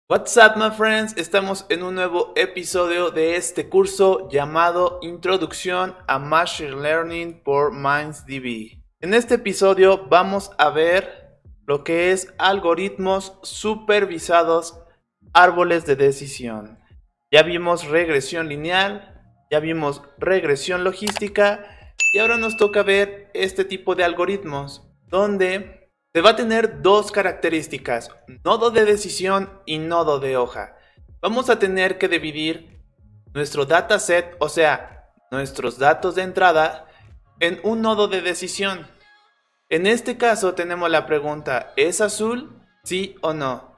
What's up, my friends? Estamos en un nuevo episodio de este curso llamado Introducción a Machine Learning por MindsDB. En este episodio vamos a ver lo que es algoritmos supervisados, árboles de decisión. Ya vimos regresión lineal, ya vimos regresión logística y ahora nos toca ver este tipo de algoritmos donde se va a tener dos características, nodo de decisión y nodo de hoja. Vamos a tener que dividir nuestro dataset, o sea, nuestros datos de entrada, en un nodo de decisión. En este caso tenemos la pregunta, ¿es azul? ¿Sí o no?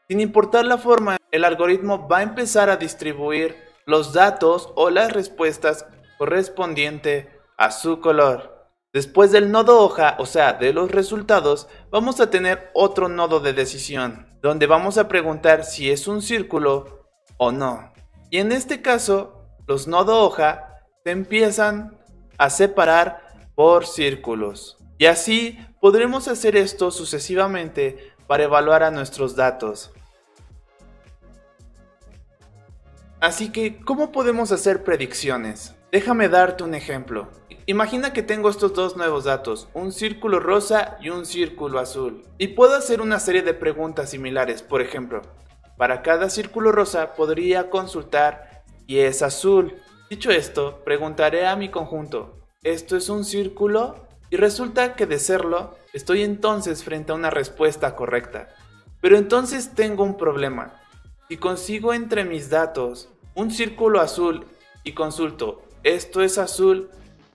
Sin importar la forma, el algoritmo va a empezar a distribuir los datos o las respuestas correspondientes a su color. Después del nodo hoja, o sea, de los resultados, vamos a tener otro nodo de decisión, donde vamos a preguntar si es un círculo o no. Y en este caso, los nodo hoja se empiezan a separar por círculos. Y así podremos hacer esto sucesivamente para evaluar a nuestros datos. Así que, ¿cómo podemos hacer predicciones? Déjame darte un ejemplo. Imagina que tengo estos dos nuevos datos, un círculo rosa y un círculo azul. Y puedo hacer una serie de preguntas similares. Por ejemplo, para cada círculo rosa podría consultar si es azul. Dicho esto, preguntaré a mi conjunto, ¿esto es un círculo? Y resulta que de serlo, estoy entonces frente a una respuesta correcta. Pero entonces tengo un problema. Si consigo entre mis datos un círculo azul y consulto, ¿esto es azul?,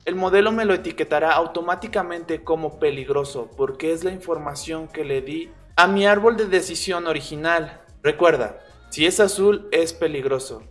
el modelo me lo etiquetará automáticamente como peligroso porque es la información que le di a mi árbol de decisión original. Recuerda, si es azul es peligroso.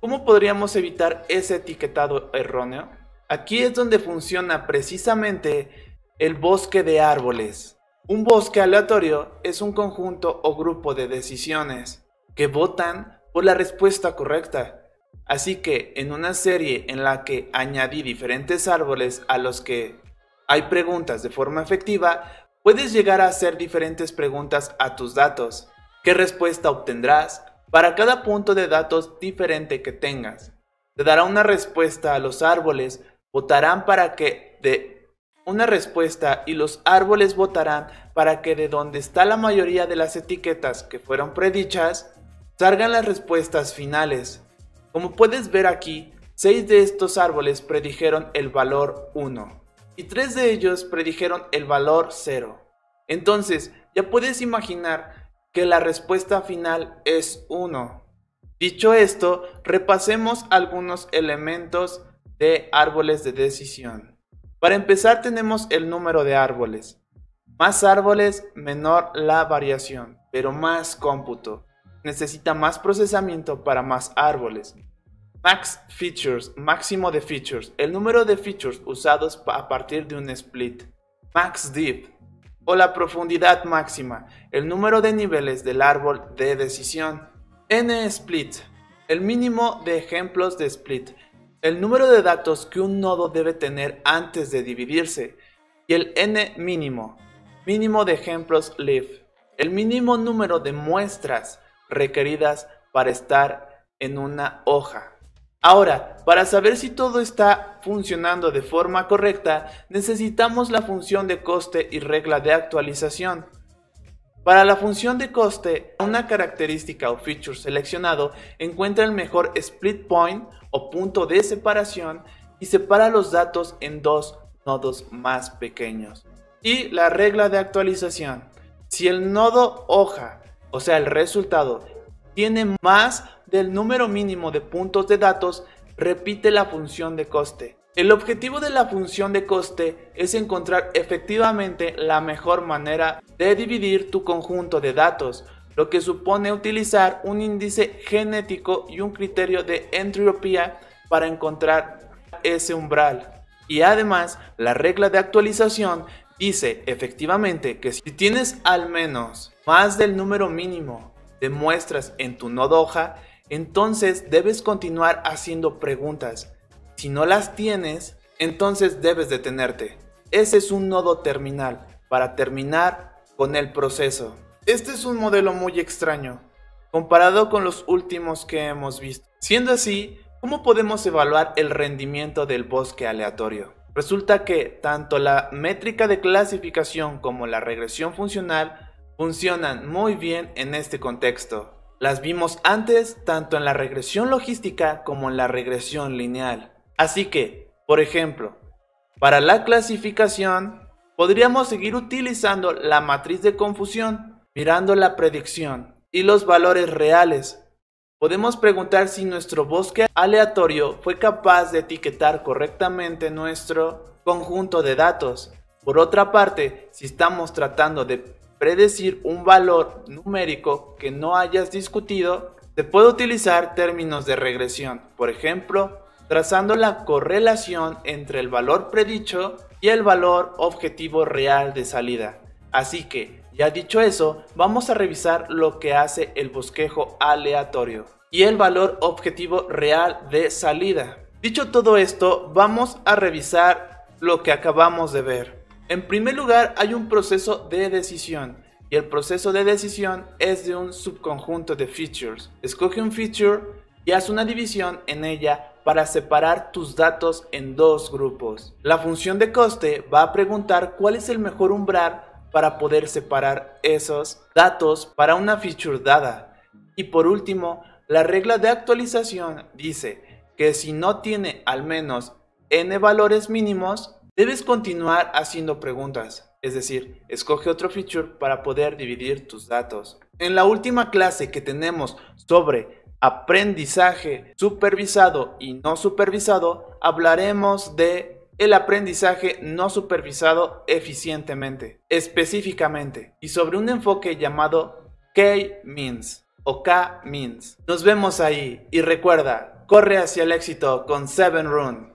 ¿Cómo podríamos evitar ese etiquetado erróneo? Aquí es donde funciona precisamente el bosque de árboles. Un bosque aleatorio es un conjunto o grupo de decisiones que votan por la respuesta correcta. Así que en una serie en la que añadí diferentes árboles a los que hay preguntas de forma efectiva, puedes llegar a hacer diferentes preguntas a tus datos. ¿Qué respuesta obtendrás? Para cada punto de datos diferente que tengas, te dará una respuesta a los árboles, votarán para que de una respuesta y los árboles votarán para que de donde está la mayoría de las etiquetas que fueron predichas, salgan las respuestas finales. Como puedes ver aquí, 6 de estos árboles predijeron el valor 1 y 3 de ellos predijeron el valor 0. Entonces, ya puedes imaginar que la respuesta final es 1. Dicho esto, repasemos algunos elementos de árboles de decisión. Para empezar tenemos el número de árboles. Más árboles, menor la variación, pero más cómputo. Necesita más procesamiento para más árboles. Max features, máximo de features, el número de features usados a partir de un split. Max depth, o la profundidad máxima, el número de niveles del árbol de decisión. N split, el mínimo de ejemplos de split, el número de datos que un nodo debe tener antes de dividirse. Y el N mínimo, mínimo de ejemplos leaf, el mínimo número de muestras requeridas para estar en una hoja. Ahora, para saber si todo está funcionando de forma correcta, necesitamos la función de coste y regla de actualización. Para la función de coste, una característica o feature seleccionado encuentra el mejor split point o punto de separación y separa los datos en dos nodos más pequeños. Y la regla de actualización, si el nodo hoja, o sea el resultado, tiene más del número mínimo de puntos de datos, repite la función de coste. El objetivo de la función de coste es encontrar efectivamente la mejor manera de dividir tu conjunto de datos, lo que supone utilizar un índice genético y un criterio de entropía para encontrar ese umbral. Y además, la regla de actualización dice efectivamente que si tienes al menos más del número mínimo de muestras en tu nodo hoja, entonces debes continuar haciendo preguntas. Si no las tienes, entonces debes detenerte. Ese es un nodo terminal, para terminar con el proceso. Este es un modelo muy extraño, comparado con los últimos que hemos visto. Siendo así, ¿cómo podemos evaluar el rendimiento del bosque aleatorio? Resulta que tanto la métrica de clasificación como la regresión funcional funcionan muy bien en este contexto. Las vimos antes tanto en la regresión logística como en la regresión lineal. Así que, por ejemplo, para la clasificación podríamos seguir utilizando la matriz de confusión, mirando la predicción y los valores reales. Podemos preguntar si nuestro bosque aleatorio fue capaz de etiquetar correctamente nuestro conjunto de datos. Por otra parte, si estamos tratando de predecir un valor numérico que no hayas discutido, se puede utilizar términos de regresión, por ejemplo, trazando la correlación entre el valor predicho y el valor objetivo real de salida. Así que, ya dicho eso, vamos a revisar lo que hace el bosquejo aleatorio y el valor objetivo real de salida. Dicho todo esto, vamos a revisar lo que acabamos de ver. En primer lugar, hay un proceso de decisión, y el proceso de decisión es de un subconjunto de features. Escoge un feature y haz una división en ella para separar tus datos en dos grupos. La función de coste va a preguntar cuál es el mejor umbral para poder separar esos datos para una feature dada. Y por último, la regla de actualización dice que si no tiene al menos n valores mínimos, debes continuar haciendo preguntas, es decir, escoge otro feature para poder dividir tus datos. En la última clase que tenemos sobre aprendizaje supervisado y no supervisado, hablaremos de el aprendizaje no supervisado eficientemente, específicamente, y sobre un enfoque llamado K-Means o K-Means. Nos vemos ahí y recuerda, corre hacia el éxito con 7Run.